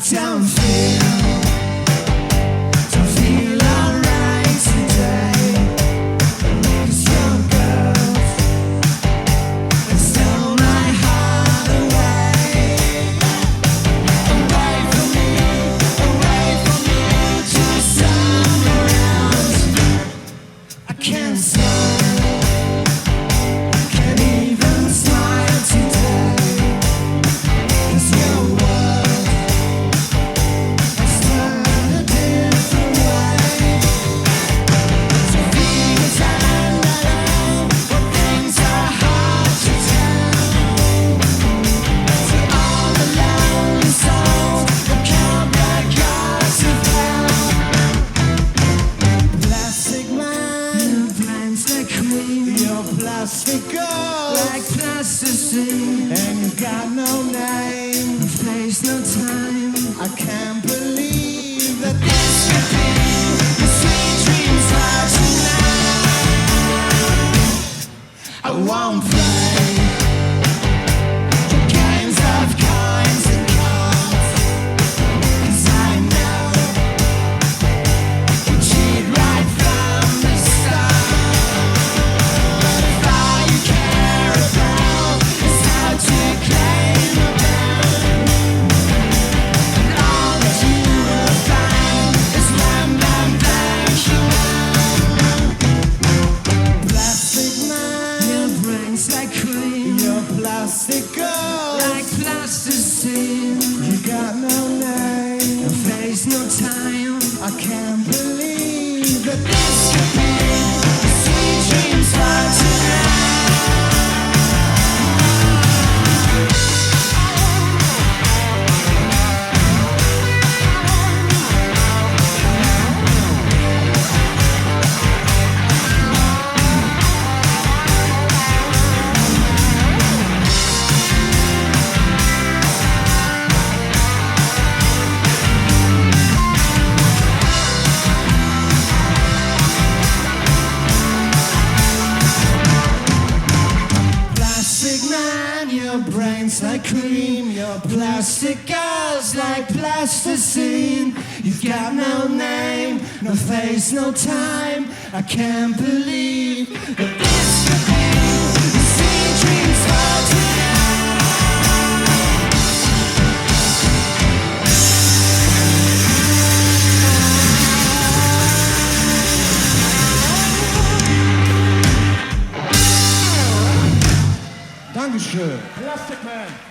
don't feel alright today. 'Cause your girls have stole my heart away. Away from you to somewhere else. I can't smile, can't even smile today. 'Cause your world has turned a different way. So because I know when things are hard to tell, to all the lonely souls that come back yours to hell. Plastic man, your brain's like cream, your plastic girl like plasticine, and you got no name, no face, no time. I can't believe that this could be the sweet dreams for tonight. I won't play the games of coins and cards, 'cause I know you cheat right from the start. If all you care about is how to claim a man, and all that you will find is wham bam bang shalom. Plastic man, your brain's like cream, your plastic girl like plasticine. You got no name, no face, no time. I can't believe that this could be the sweet dreams for tonight. Plastic man, your brain's like cream, your plastic girls like plasticine. You've got no name, no face, no time. I can't believe that this could be the sweet dreams for tonight. Dankeschön. Plastic Man.